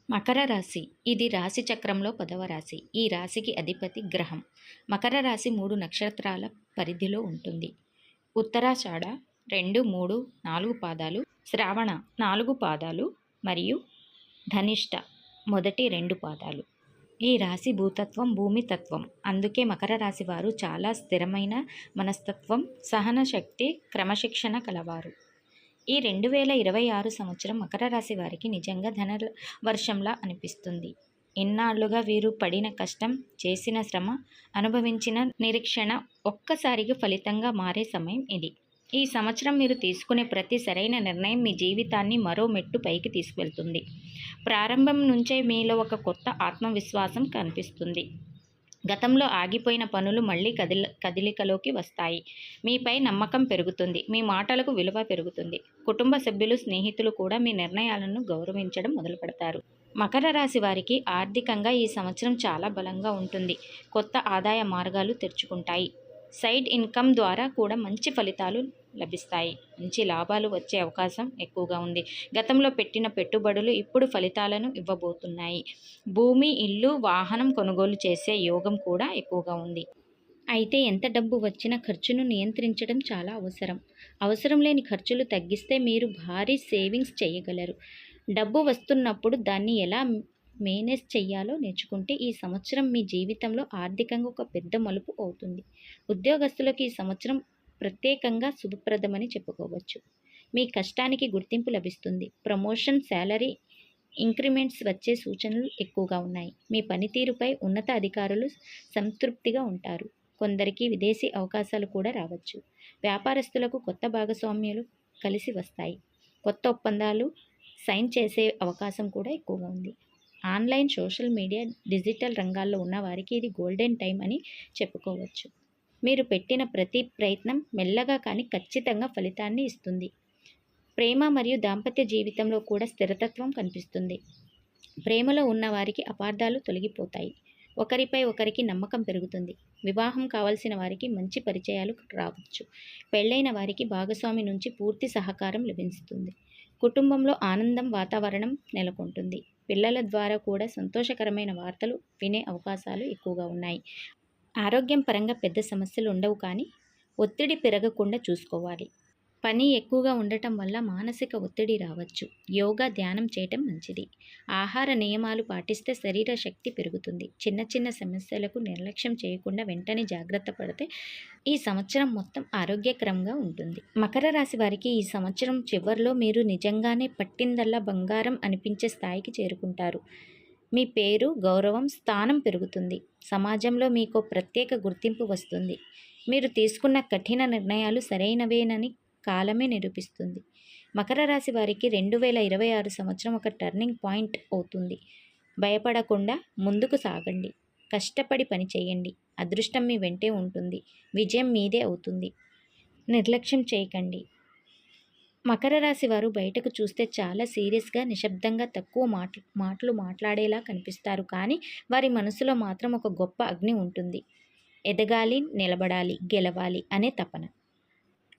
మకర రాశి ఇది రాశి చక్రంలో 10వ రాశి. ఈ రాశికి అధిపతి గ్రహం. మకర రాశి 3 నక్షత్రాల పరిధిలో ఉంటుంది. ఉత్తరాషాఢ 2, 3, 4 పాదాలు, శ్రావణ 4 పాదాలు మరియు ధనిష్ట మొదటి 2 పాదాలు. ఈ రాశి భూతత్వం భూమి తత్వం. అందుకే మకర రాశి వారు చాలా స్థిరమైన మనస్తత్వం, సహన శక్తి, క్రమశిక్షణ కలవారు. ఈ 2026 సంవత్సరం మకర రాశి వారికి నిజంగా ధన వర్షంలా అనిపిస్తుంది. ఇన్నాళ్లుగా వీరు పడిన కష్టం, చేసిన శ్రమ, అనుభవించిన నిరీక్షణ ఒక్కసారిగా ఫలితంగా మారే సమయం ఇది. ఈ సంవత్సరం మీరు తీసుకునే ప్రతి సరైన నిర్ణయం మీ జీవితాన్ని మరో మెట్టు పైకి తీసుకువెళ్తుంది. ప్రారంభం నుంచే మీలో ఒక కొత్త ఆత్మవిశ్వాసం కనిపిస్తుంది. గతంలో ఆగిపోయిన పనులు మళ్ళీ కదలికలోకి వస్తాయి. మీపై నమ్మకం పెరుగుతుంది. మీ మాటలకు విలువ పెరుగుతుంది. కుటుంబ సభ్యులు, స్నేహితులు కూడా మీ నిర్ణయాలను గౌరవించడం మొదలుపెడతారు. మకర రాశి వారికి ఆర్థికంగా ఈ సంవత్సరం చాలా బలంగా ఉంటుంది. కొత్త ఆదాయ మార్గాలు తెరుచుకుంటాయి. సైడ్ ఇన్కమ్ ద్వారా కూడా మంచి ఫలితాలు లభిస్తాయి. మంచి లాభాలు వచ్చే అవకాశం ఎక్కువగా ఉంది. గతంలో పెట్టిన పెట్టుబడులు ఇప్పుడు ఫలితాలను ఇవ్వబోతున్నాయి. భూమి, ఇల్లు, వాహనం కొనుగోలు చేసే యోగం కూడా ఎక్కువగా ఉంది. అయితే ఎంత డబ్బు వచ్చినా ఖర్చును నియంత్రించడం చాలా అవసరం. అవసరం లేని ఖర్చులు తగ్గిస్తే మీరు భారీ సేవింగ్స్ చేయగలరు. డబ్బు వస్తున్నప్పుడు దాన్ని ఎలా మేనేజ్ చెయ్యాలో నేర్చుకుంటే ఈ సంవత్సరం మీ జీవితంలో ఆర్థికంగా ఒక పెద్ద మలుపు అవుతుంది. ఉద్యోగస్తులకు ఈ సంవత్సరం ప్రత్యేకంగా శుభప్రదమని చెప్పుకోవచ్చు. మీ కష్టానికి గుర్తింపు లభిస్తుంది. ప్రమోషన్, శాలరీ ఇంక్రిమెంట్స్ వచ్చే సూచనలు ఎక్కువగా ఉన్నాయి. మీ పనితీరుపై ఉన్నత అధికారులు సంతృప్తిగా ఉంటారు. కొందరికి విదేశీ అవకాశాలు కూడా రావచ్చు. వ్యాపారస్తులకు కొత్త భాగస్వామ్యాలు కలిసి వస్తాయి. కొత్త ఒప్పందాలు సైన్ చేసే అవకాశం కూడా ఎక్కువగా ఉంది. ఆన్లైన్, సోషల్ మీడియా, డిజిటల్ రంగాల్లో ఉన్న వారికి ఇది గోల్డెన్ టైం అని చెప్పుకోవచ్చు. మీరు పెట్టిన ప్రతి ప్రయత్నం మెల్లగా కానీ ఖచ్చితంగా ఫలితాన్ని ఇస్తుంది. ప్రేమ మరియు దాంపత్య జీవితంలో కూడా స్థిరతత్వం కనిపిస్తుంది. ప్రేమలో ఉన్న వారికి అపార్థాలు తొలగిపోతాయి. ఒకరిపై ఒకరికి నమ్మకం పెరుగుతుంది. వివాహం కావాల్సిన వారికి మంచి పరిచయాలు రావచ్చు. పెళ్ళైన వారికి భాగస్వామి నుంచి పూర్తి సహకారం లభిస్తుంది. కుటుంబంలో ఆనందం వాతావరణం నెలకొంటుంది. పిల్లల ద్వారా కూడా సంతోషకరమైన వార్తలు వినే అవకాశాలు ఎక్కువగా ఉన్నాయి. ఆరోగ్యం పరంగా పెద్ద సమస్యలు ఉండవు, కానీ ఒత్తిడి పెరగకుండా చూసుకోవాలి. పని ఎక్కువగా ఉండటం వల్ల మానసిక ఒత్తిడి రావచ్చు. యోగా, ధ్యానం చేయటం మంచిది. ఆహార నియమాలు పాటిస్తే శరీర శక్తి పెరుగుతుంది. చిన్న చిన్న సమస్యలకు నిర్లక్ష్యం చేయకుండా వెంటనే జాగ్రత్త పడితే ఈ సంవత్సరం మొత్తం ఆరోగ్యకరంగా ఉంటుంది. మకర రాశి వారికి ఈ సంవత్సరం చివరిలో మీరు నిజంగానే పట్టిందల్లా బంగారం అనిపించే స్థాయికి చేరుకుంటారు. మీ పేరు, గౌరవం, స్థానం పెరుగుతుంది. సమాజంలో మీకు ప్రత్యేక గుర్తింపు వస్తుంది. మీరు తీసుకున్న కఠిన నిర్ణయాలు సరైనవేనని కాలమే నిరూపిస్తుంది. మకర రాశి వారికి 2026 సంవత్సరం ఒక టర్నింగ్ పాయింట్ అవుతుంది. భయపడకుండా ముందుకు సాగండి. కష్టపడి పని చేయండి. అదృష్టం మీ వెంటే ఉంటుంది. విజయం మీదే అవుతుంది. నిర్లక్ష్యం చేయకండి. మకర రాశి వారు బయటకు చూస్తే చాలా సీరియస్గా, నిశ్శబ్దంగా, తక్కువ మాటలు మాట్లాడేలా కనిపిస్తారు. కానీ వారి మనసులో మాత్రం ఒక గొప్ప అగ్ని ఉంటుంది. ఎదగాలి, నిలబడాలి, గెలవాలి అనే తపన.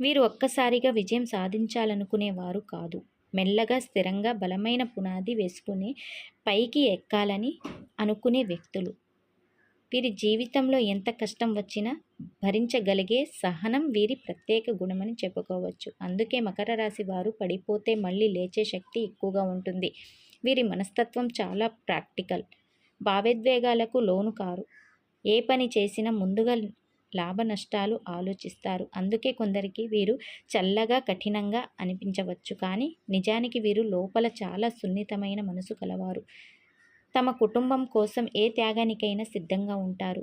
వీరు ఒక్కసారిగా విజయం సాధించాలనుకునేవారు కాదు. మెల్లగా, స్థిరంగా, బలమైన పునాది వేసుకుని పైకి ఎక్కాలని అనుకునే వ్యక్తులు. వీరి జీవితంలో ఎంత కష్టం వచ్చినా భరించగలిగే సహనం వీరి ప్రత్యేక గుణమని చెప్పుకోవచ్చు. అందుకే మకర రాశి వారు పడిపోతే మళ్ళీ లేచే శక్తి ఎక్కువగా ఉంటుంది. వీరి మనస్తత్వం చాలా ప్రాక్టికల్. భావోద్వేగాలకు లోను కారు. ఏ పని చేసినా ముందుగా లాభ నష్టాలు ఆలోచిస్తారు. అందుకే కొందరికి వీరు చల్లగా, కఠినంగా అనిపించవచ్చు, కానీ నిజానికి వీరు లోపల చాలా సున్నితమైన మనసు కలవారు. తమ కుటుంబం కోసం ఏ త్యాగానికైనా సిద్ధంగా ఉంటారు.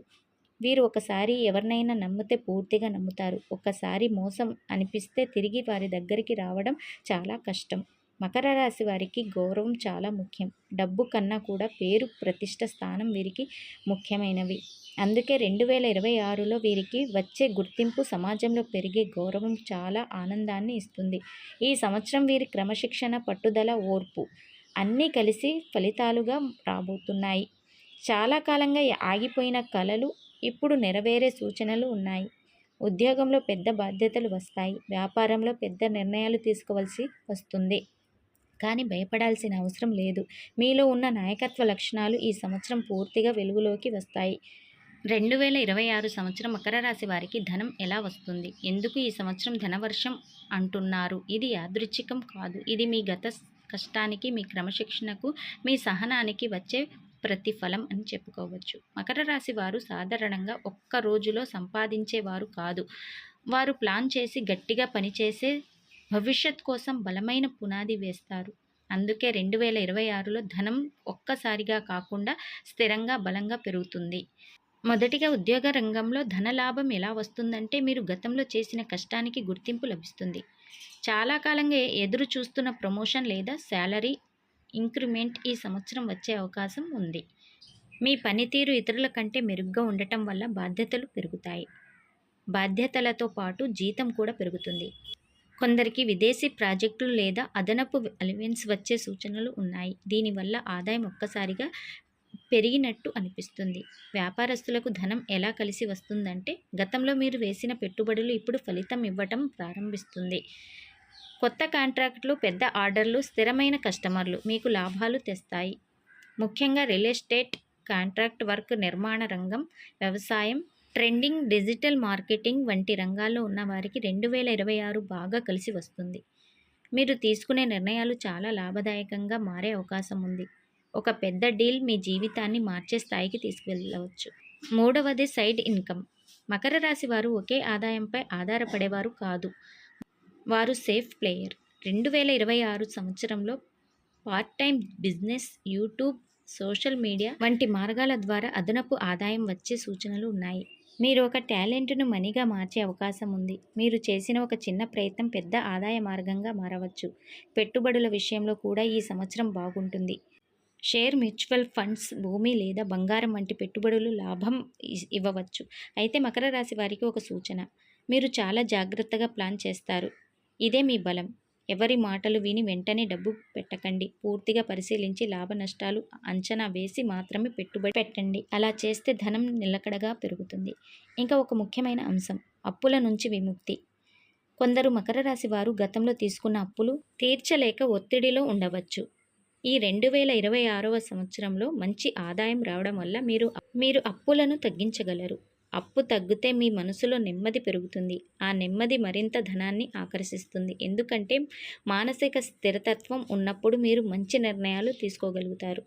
వీరు ఒకసారి ఎవరినైనా నమ్మితే పూర్తిగా నమ్ముతారు. ఒక్కసారి మోసం అనిపిస్తే తిరిగి వారి దగ్గరికి రావడం చాలా కష్టం. మకర రాశి వారికి గౌరవం చాలా ముఖ్యం. డబ్బు కన్నా కూడా పేరు, ప్రతిష్ట, స్థానం వీరికి ముఖ్యమైనవి. అందుకే 2026లో వీరికి వచ్చే గుర్తింపు, సమాజంలో పెరిగే గౌరవం చాలా ఆనందాన్ని ఇస్తుంది. ఈ సంవత్సరం వీరి క్రమశిక్షణ, పట్టుదల, ఓర్పు అన్నీ కలిసి ఫలితాలుగా రాబోతున్నాయి. చాలా కాలంగా ఆగిపోయిన కలలు ఇప్పుడు నెరవేరే సూచనలు ఉన్నాయి. ఉద్యోగంలో పెద్ద బాధ్యతలు వస్తాయి. వ్యాపారంలో పెద్ద నిర్ణయాలు తీసుకోవాల్సి వస్తుంది. కానీ భయపడాల్సిన అవసరం లేదు. మీలో ఉన్న నాయకత్వ లక్షణాలు ఈ సంవత్సరం పూర్తిగా వెలుగులోకి వస్తాయి. 2026 సంవత్సరం మకర రాశి వారికి ధనం ఎలా వస్తుంది? ఎందుకు ఈ సంవత్సరం ధనవర్షం అంటున్నారు? ఇది యాదృచ్ఛికం కాదు. ఇది మీ గత కష్టానికి, మీ క్రమశిక్షణకు, మీ సహనానికి వచ్చే ప్రతిఫలం అని చెప్పుకోవచ్చు. మకర రాశి వారు సాధారణంగా ఒక్క రోజులో సంపాదించేవారు కాదు. వారు ప్లాన్ చేసి గట్టిగా పనిచేసే భవిష్యత్ కోసం బలమైన పునాది వేస్తారు. అందుకే 2026లో ధనం ఒక్కసారిగా కాకుండా స్థిరంగా బలంగా పెరుగుతుంది. మొదటిగా ఉద్యోగ రంగంలో ధనలాభం ఎలా వస్తుందంటే మీరు గతంలో చేసిన కష్టానికి గుర్తింపు లభిస్తుంది. చాలా కాలంగా ఎదురు చూస్తున్న ప్రమోషన్ లేదా శాలరీ ఇంక్రిమెంట్ ఈ సంవత్సరం వచ్చే అవకాశం ఉంది. మీ పనితీరు ఇతరుల కంటే మెరుగ్గా ఉండటం వల్ల బాధ్యతలు పెరుగుతాయి. బాధ్యతలతో పాటు జీతం కూడా పెరుగుతుంది. కొందరికి విదేశీ ప్రాజెక్టులు లేదా అదనపు అలవెన్స్ వచ్చే సూచనలు ఉన్నాయి. దీనివల్ల ఆదాయం ఒక్కసారిగా పెరిగినట్టు అనిపిస్తుంది. వ్యాపారస్తులకు ధనం ఎలా కలిసి వస్తుందంటే గతంలో మీరు వేసిన పెట్టుబడులు ఇప్పుడు ఫలితం ఇవ్వటం ప్రారంభిస్తుంది. కొత్త కాంట్రాక్టులు, పెద్ద ఆర్డర్లు, స్థిరమైన కస్టమర్లు మీకు లాభాలు తెస్తాయి. ముఖ్యంగా రియల్ ఎస్టేట్, కాంట్రాక్ట్ వర్క్, నిర్మాణ రంగం, వ్యవసాయం, ట్రెండింగ్, డిజిటల్ మార్కెటింగ్ వంటి రంగాల్లో ఉన్న వారికి 2026 బాగా కలిసి వస్తుంది. మీరు తీసుకునే నిర్ణయాలు చాలా లాభదాయకంగా మారే అవకాశం ఉంది. ఒక పెద్ద డీల్ మీ జీవితాన్ని మార్చే స్థాయికి తీసుకువెళ్ళవచ్చు. మూడవది సైడ్ ఇన్కమ్. మకర రాశి వారు ఒకే ఆదాయంపై ఆధారపడేవారు కాదు. వారు సేఫ్ ప్లేయర్. 2026 సంవత్సరంలో part time business, YouTube, social media వంటి మార్గాల ద్వారా అదనపు ఆదాయం వచ్చే సూచనలు ఉన్నాయి. మీరు ఒక టాలెంట్ను మనీగా మార్చే అవకాశం ఉంది. మీరు చేసిన ఒక చిన్న ప్రయత్నం పెద్ద ఆదాయ మార్గంగా మారవచ్చు. పెట్టుబడుల విషయంలో కూడా ఈ సంవత్సరం బాగుంటుంది. షేర్, మ్యూచువల్ ఫండ్స్, భూమి లేదా బంగారం వంటి పెట్టుబడులు లాభం ఇవ్వవచ్చు. అయితే మకర రాశి వారికి ఒక సూచన: మీరు చాలా జాగ్రత్తగా ప్లాన్ చేస్తారు. ఇదే మీ బలం. ఎవరి మాటలు విని వెంటనే డబ్బు పెట్టకండి. పూర్తిగా పరిశీలించి లాభ నష్టాలు అంచనా వేసి మాత్రమే పెట్టుబడి పెట్టండి. అలా చేస్తే ధనం నిలకడగా పెరుగుతుంది. ఇంకా ఒక ముఖ్యమైన అంశం: అప్పుల నుంచి విముక్తి. కొందరు మకర రాశి వారు గతంలో తీసుకున్న అప్పులు తీర్చలేక ఒత్తిడిలో ఉండవచ్చు. ఈ 2026వ సంవత్సరంలో మంచి ఆదాయం రావడం వల్ల మీరు అప్పులను తగ్గించగలరు. అప్పు తగ్గితే మీ మనసులో నెమ్మది పెరుగుతుంది. ఆ నెమ్మది మరింత ధనాన్ని ఆకర్షిస్తుంది. ఎందుకంటే మానసిక స్థిరతత్వం ఉన్నప్పుడు మీరు మంచి నిర్ణయాలు తీసుకోగలుగుతారు.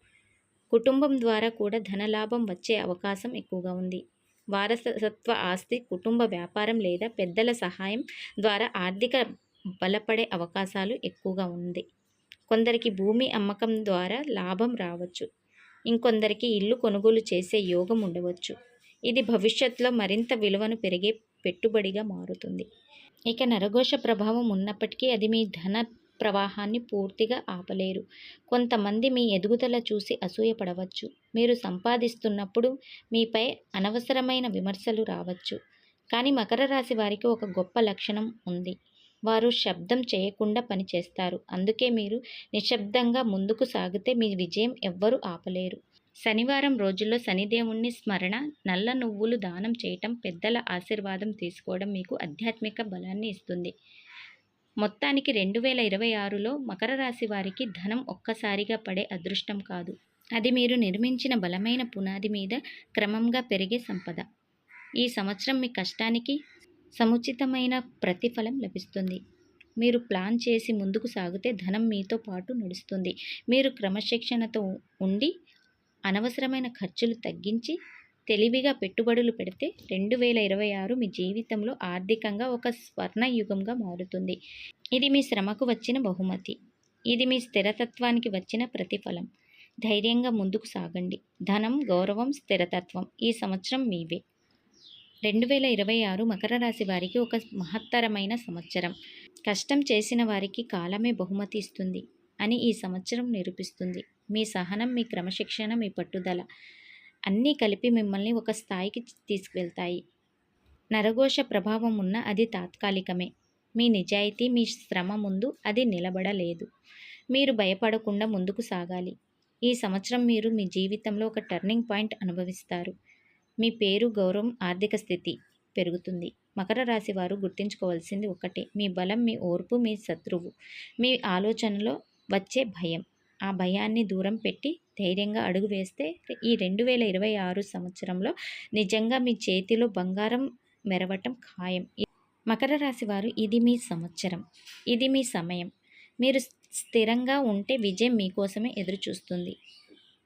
కుటుంబం ద్వారా కూడా ధనలాభం వచ్చే అవకాశం ఎక్కువగా ఉంది. వారసత్వ ఆస్తి, కుటుంబ వ్యాపారం లేదా పెద్దల సహాయం ద్వారా ఆర్థిక బలపడే అవకాశాలు ఎక్కువగా ఉంది. కొందరికి భూమి అమ్మకం ద్వారా లాభం రావచ్చు. ఇంకొందరికి ఇల్లు కొనుగోలు చేసే యోగం ఉండవచ్చు. ఇది భవిష్యత్తులో మరింత విలువను పెరిగే పెట్టుబడిగా మారుతుంది. ఇక నరఘోష ప్రభావం ఉన్నప్పటికీ అది మీ ధన ప్రవాహాన్ని పూర్తిగా ఆపలేరు. కొంతమంది మీ ఎదుగుదల చూసి అసూయపడవచ్చు. మీరు సంపాదిస్తున్నప్పుడు మీపై అనవసరమైన విమర్శలు రావచ్చు. కానీ మకర రాశి వారికి ఒక గొప్ప లక్షణం ఉంది. వారు శబ్దం చేయకుండా పనిచేస్తారు. అందుకే మీరు నిశ్శబ్దంగా ముందుకు సాగితే మీ విజయం ఎవ్వరూ ఆపలేరు. శనివారం రోజుల్లో శనిదేవుణ్ణి స్మరణ, నల్ల నువ్వులు దానం చేయటం, పెద్దల ఆశీర్వాదం తీసుకోవడం మీకు ఆధ్యాత్మిక బలాన్ని ఇస్తుంది. మొత్తానికి 2026లో మకర రాశి వారికి ధనం ఒక్కసారిగా పడే అదృష్టం కాదు. అది మీరు నిర్మించిన బలమైన పునాది మీద క్రమంగా పెరిగే సంపద. ఈ సంవత్సరం మీ కష్టానికి సముచితమైన ప్రతిఫలం లభిస్తుంది. మీరు ప్లాన్ చేసి ముందుకు సాగితే ధనం మీతో పాటు నడుస్తుంది. మీరు క్రమశిక్షణతో ఉండి అనవసరమైన ఖర్చులు తగ్గించి తెలివిగా పెట్టుబడులు పెడితే 2026 మీ జీవితంలో ఆర్థికంగా ఒక స్వర్ణయుగంగా మారుతుంది. ఇది మీ శ్రమకు వచ్చిన బహుమతి. ఇది మీ స్థిరతత్వానికి వచ్చిన ప్రతిఫలం. ధైర్యంగా ముందుకు సాగండి. ధనం, గౌరవం, స్థిరతత్వం ఈ సంవత్సరం మీవే. 2026 మకర రాశి వారికి ఒక మహత్తరమైన సంవత్సరం. కష్టం చేసిన వారికి కాలమే బహుమతి ఇస్తుంది అని ఈ సంవత్సరం నిరూపిస్తుంది. మీ సహనం, మీ క్రమశిక్షణ, మీ పట్టుదల అన్నీ కలిపి మిమ్మల్ని ఒక స్థాయికి తీసుకువెళ్తాయి. నరఘోష ప్రభావం ఉన్న అది తాత్కాలికమే. మీ నిజాయితీ, మీ శ్రమ ముందు అది నిలబడలేదు. మీరు భయపడకుండా ముందుకు సాగాలి. ఈ సంవత్సరం మీరు మీ జీవితంలో ఒక టర్నింగ్ పాయింట్ అనుభవిస్తారు. మీ పేరు, గౌరవం, ఆర్థిక స్థితి పెరుగుతుంది. మకర రాశి వారు గుర్తుంచుకోవాల్సింది ఒక్కటే: మీ బలం, మీ ఓర్పు, మీ శత్రువు మీ ఆలోచనలో వచ్చే భయం. ఆ భయాన్ని దూరం పెట్టి ధైర్యంగా అడుగు వేస్తే ఈ 2026 సంవత్సరంలో నిజంగా మీ చేతిలో బంగారం మెరవటం ఖాయం. మకర రాశి వారు, ఇది మీ సంవత్సరం, ఇది మీ సమయం. మీరు స్థిరంగా ఉంటే విజయం మీకోసమే ఎదురుచూస్తుంది.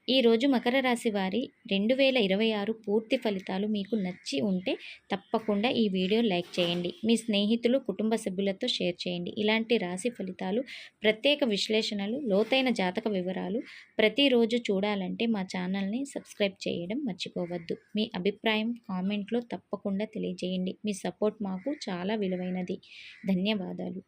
ఈరోజు మకర రాశి వారి 2026 పూర్తి ఫలితాలు మీకు నచ్చి ఉంటే తప్పకుండా ఈ వీడియో లైక్ చేయండి. మీ స్నేహితులు, కుటుంబ సభ్యులతో షేర్ చేయండి. ఇలాంటి రాశి ఫలితాలు, ప్రత్యేక విశ్లేషణలు, లోతైన జాతక వివరాలు ప్రతిరోజు చూడాలంటే మా ఛానల్ని సబ్స్క్రైబ్ చేయడం మర్చిపోవద్దు. మీ అభిప్రాయం కామెంట్లో తప్పకుండా తెలియజేయండి. మీ సపోర్ట్ మాకు చాలా విలువైనది. ధన్యవాదాలు.